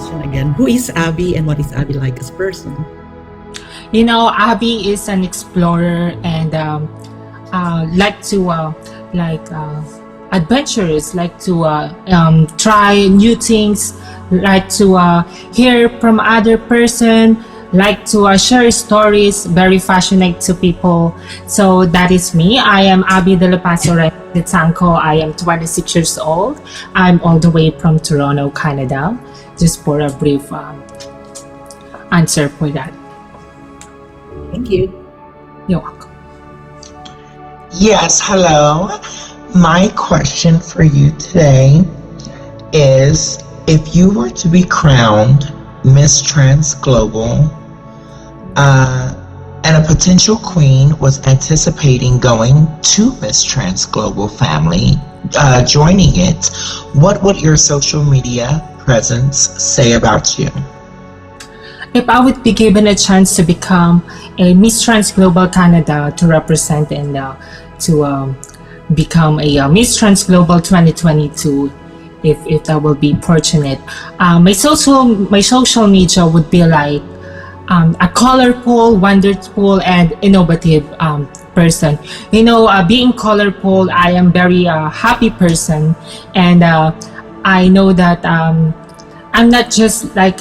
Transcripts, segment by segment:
question again. Who is Abby and what is Abby like as a person? You know, Abby is an explorer and like to adventurous, like to try new things, like to hear from other person, like to share stories, very passionate to people. So that is me. I am Abby Dela Sytanco. I am 26 years old. I'm all the way from Toronto, Canada. Just for a brief answer for that. Thank you. You're welcome. Yes, hello. My question for you today is, if you were to be crowned Miss Trans Global and a potential queen was anticipating going to Miss Trans Global family, joining it, what would your social media presence say about you? If I would be given a chance to become a Miss Trans Global Canada to represent and to become a Miss Trans Global 2022, if I will be fortunate, my social media would be like a colorful, wonderful, and innovative person. You know, being colorful, I am very happy person, and I know that I'm not just like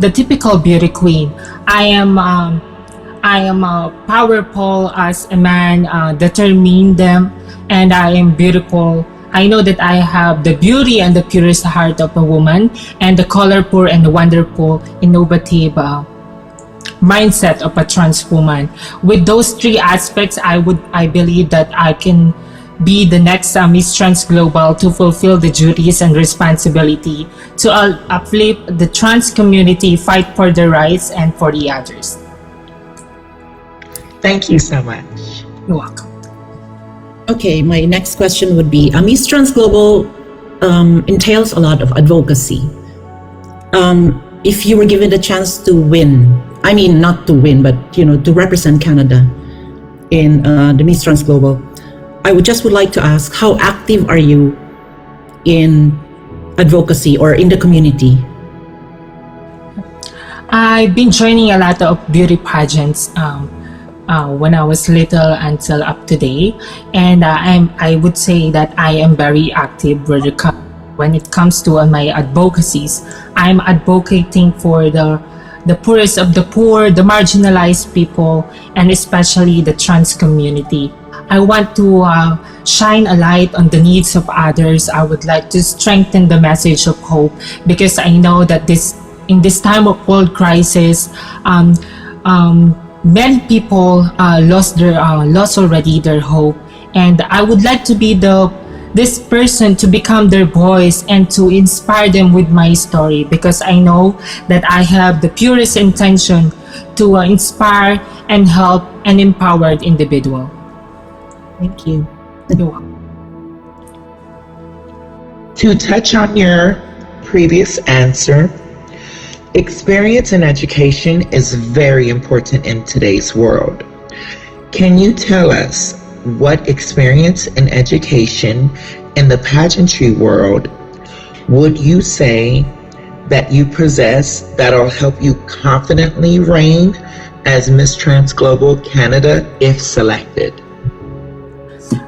the typical beauty queen. I am powerful as a man, determined them, and I am beautiful. I know that I have the beauty and the purest heart of a woman, and the colorful and the wonderful, innovative mindset of a trans woman. With those three aspects, I believe that I can be the next Miss Trans Global to fulfill the duties and responsibility to uplift the trans community, fight for their rights and for the others. Thank you so much. You're welcome. Okay, my next question would be, Miss Trans Global entails a lot of advocacy. If you were given the chance to win, I mean not to win, but to represent Canada in the Miss Trans Global, I would like to ask, how active are you in advocacy or in the community? I've been joining a lot of beauty pageants when I was little until up to date, and I would say that I am very active when it comes to my advocacies. I'm advocating for the poorest of the poor, the marginalized people, and especially the trans community. I want to shine a light on the needs of others. I would like to strengthen the message of hope, because I know that in this time of world crisis, many people lost already their hope, and I would like to be this person to become their voice and to inspire them with my story, because I know that I have the purest intention to inspire and help an empowered individual. Thank you. You're welcome. To touch on your previous answer, experience in education is very important in today's world. Can you tell us what experience in education in the pageantry world would you say that you possess that'll help you confidently reign as Miss Trans Global Canada if selected?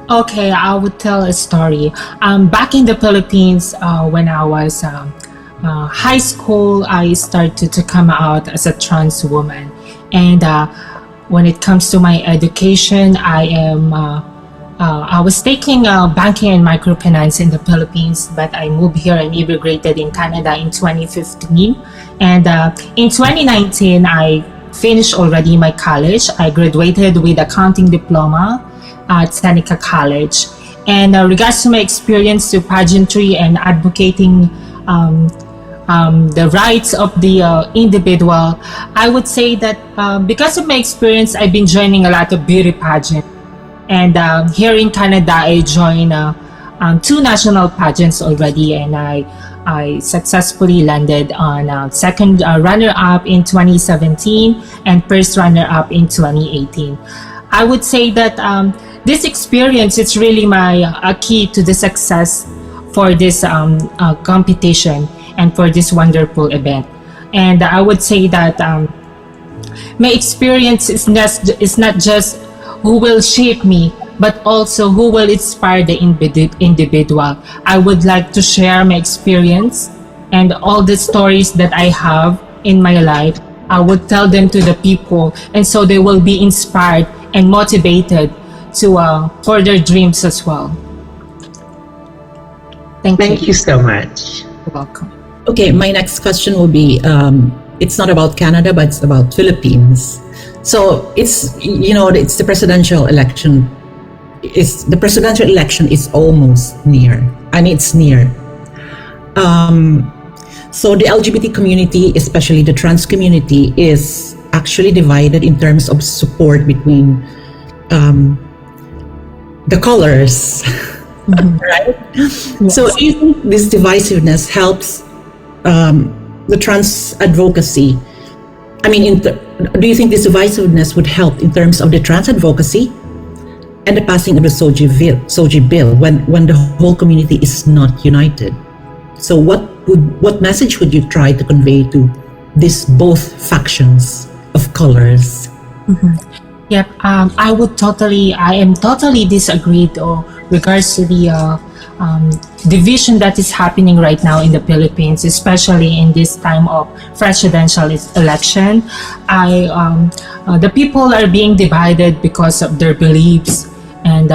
Okay, I would tell a story. Back in the Philippines, when I was high school, I started to come out as a trans woman. And when it comes to my education, I was taking banking and microfinance in the Philippines, but I moved here and immigrated in Canada in 2015. And in 2019, I finished already my college. I graduated with accounting diploma at Seneca College. And regards to my experience to pageantry and advocating the rights of the individual, I would say that because of my experience, I've been joining a lot of beauty pageants. And here in Canada, I joined 2 national pageants already, and I successfully landed on second runner-up in 2017 and first runner-up in 2018. I would say that this experience is really my key to the success for this competition and for this wonderful event. And I would say that my experience is not just who will shape me, but also who will inspire the individual. I would like to share my experience and all the stories that I have in my life. I would tell them to the people, and so they will be inspired and motivated to for their dreams as well. Thank Thank you. you so much. You're welcome. Okay, my next question will be, it's not about Canada, but it's about Philippines. So it's, it's the presidential election. The presidential election is almost near. I mean, it's near. So the LGBT community, especially the trans community, is actually divided in terms of support between the colors, right? Yes. So do you think this divisiveness helps the trans advocacy? I mean, do you think this divisiveness would help in terms of the trans advocacy and the passing of the SOGI bill when the whole community is not united? So what message would you try to convey to these both factions of colors? Yep. I am totally disagreed or regards to the division that is happening right now in the Philippines, especially in this time of presidential election. The people are being divided because of their beliefs, and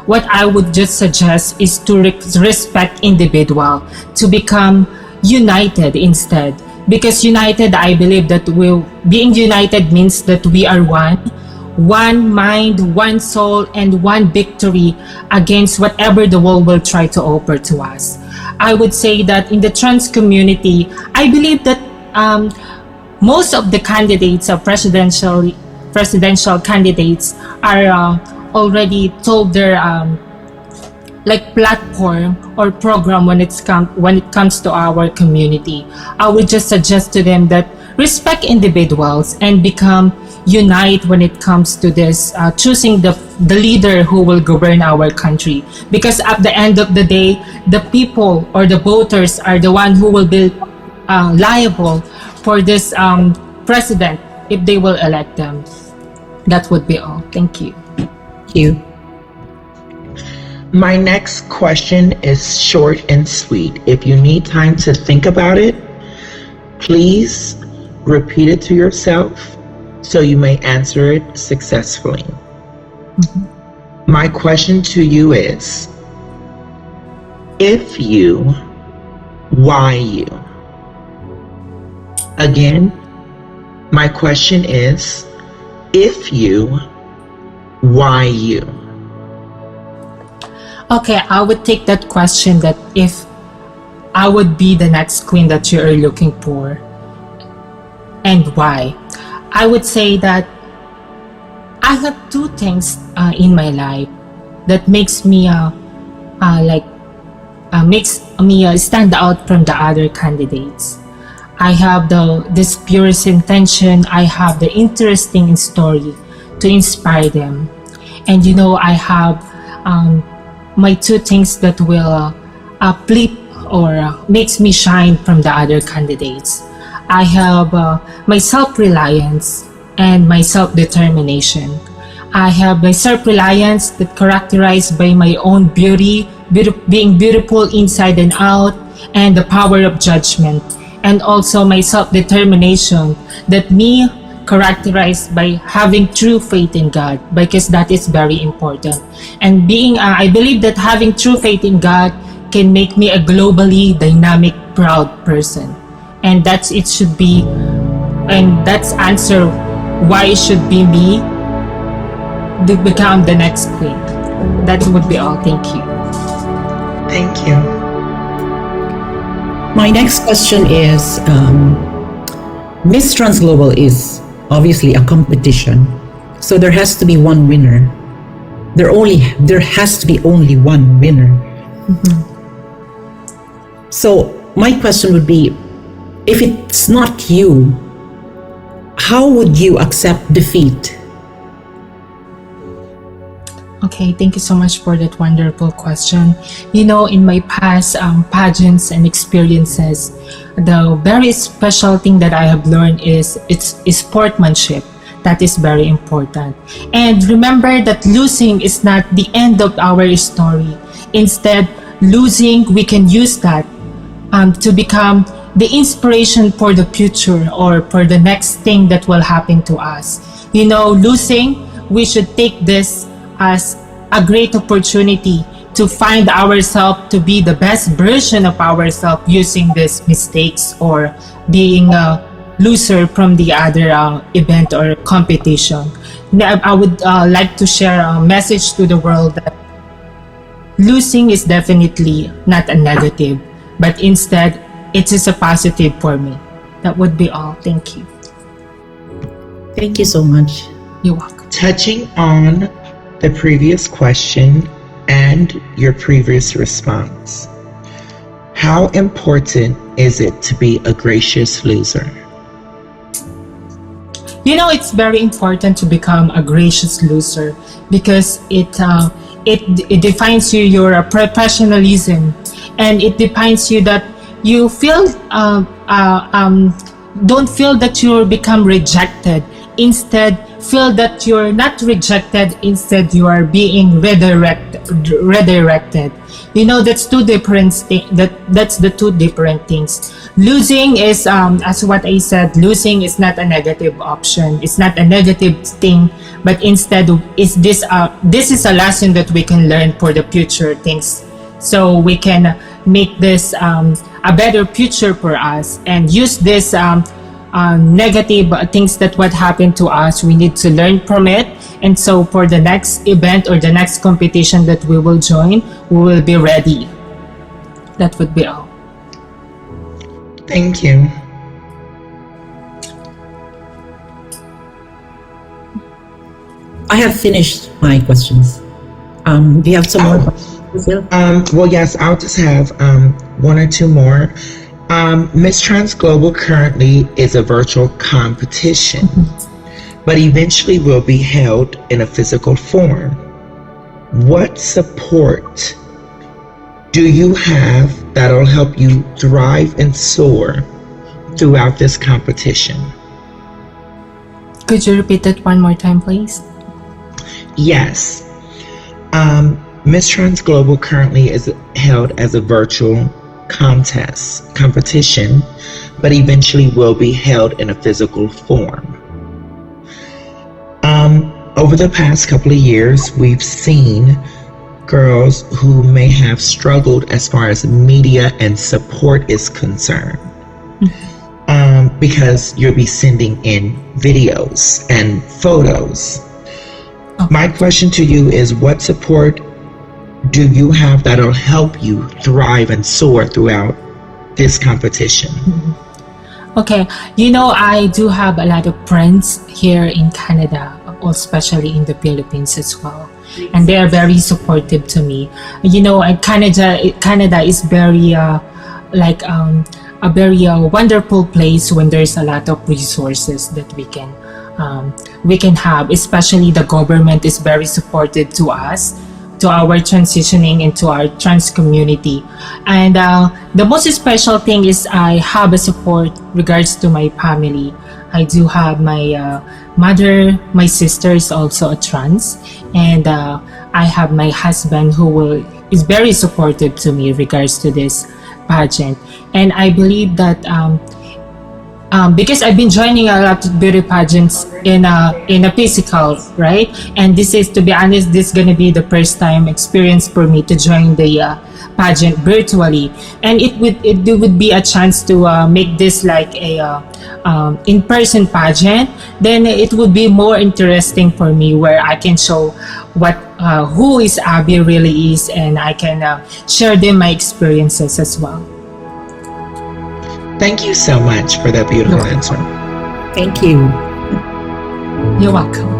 what I would just suggest is to respect individual, to become united instead. Because united, I believe that being united means that we are one mind, one soul, and one victory against whatever the world will try to offer to us. I would say that in the trans community, I believe that most of the candidates of presidential candidates are already told their like platform or program when it comes to our community. I would just suggest to them that respect individuals and become unite when it comes to this choosing the leader who will govern our country, because at the end of the day, the people or the voters are the one who will be liable for this president if they will elect them. That would be all. Thank you. Thank you. My next question is short and sweet. If you need time to think about it, please repeat it to yourself so you may answer it successfully. My question to you is, if you, why you? Again, my question is, if you, why you? Okay, I would take that question, that if I would be the next queen that you are looking for, and why. I would say that I have two things in my life that makes me stand out from the other candidates. I have this purest intention. I have the interesting story to inspire them, and I have my two things that will flip or makes me shine from the other candidates. I have my self-reliance and my self-determination. I have my self-reliance that characterized by my own beauty, being beautiful inside and out, and the power of judgment. And also my self-determination that me characterized by having true faith in God, because that is very important. And I believe that having true faith in God can make me a globally dynamic, proud person. And that's answer why it should be me to become the next queen. That would be all. Thank you. Thank you. My next question is, Miss Trans Global is obviously a competition, so there has to be one winner. There has to be only one winner. So my question would be, if it's not you, how would you accept defeat? Okay, thank you so much for that wonderful question. You know, in my past pageants and experiences, the very special thing that I have learned is sportsmanship. That is very important. And remember that losing is not the end of our story. Instead, losing, we can use that to become the inspiration for the future or for the next thing that will happen to us. You know, losing, we should take this as a great opportunity to find ourselves to be the best version of ourselves using these mistakes or being a loser from the other event or competition. I would like to share a message to the world that losing is definitely not a negative, but instead it is a positive for me. That would be all. Thank you. Thank you so much. You're welcome. Touching on the previous question and your previous response, how important is it to be a gracious loser? You know, it's very important to become a gracious loser because it defines you your professionalism, and it defines you that you feel don't feel that you become rejected. Instead, feel that you're not rejected. Instead, you are being redirected. You know, that's two different that's the two different things. Losing is as what I said, losing is not a negative option. It's not a negative thing, but instead is this is a lesson that we can learn for the future things, so we can make this a better future for us and use this negative things that what happened to us. We need to learn from it, and so for the next event or the next competition that we will join, we will be ready. That would be all. Thank you. I have finished my questions. Do you have some more questions? Well, yes, I'll just have one or two more. Miss Trans Global currently is a virtual competition, but eventually will be held in a physical form. What support do you have that'll help you thrive and soar throughout this competition? Could you repeat that one more time, please? Yes. Miss Trans Global currently is held as a virtual competition, but eventually will be held in a physical form. Over the past couple of years, we've seen girls who may have struggled as far as media and support is concerned, because you'll be sending in videos and photos. My question to you is, what support do you have that'll help you thrive and soar throughout this competition? Okay, you know, I do have a lot of friends here in Canada, especially in the Philippines as well, and they are very supportive to me. You know, Canada is very a very wonderful place when there's a lot of resources that we can have. Especially the government is very supportive to us, to our transitioning into our trans community. And the most special thing is I have a support regards to my family. I do have my mother, my sister is also a trans, and I have my husband who is very supportive to me regards to this pageant. And I believe that because I've been joining a lot of beauty pageants in a physical, right? And this is, to be honest, this is gonna be the first time experience for me to join the pageant virtually, and it would be a chance to make this like a in-person pageant. Then it would be more interesting for me, where I can show what who is Abby really is, and I can share them my experiences as well. Thank you so much for that beautiful answer. Thank you. You're welcome.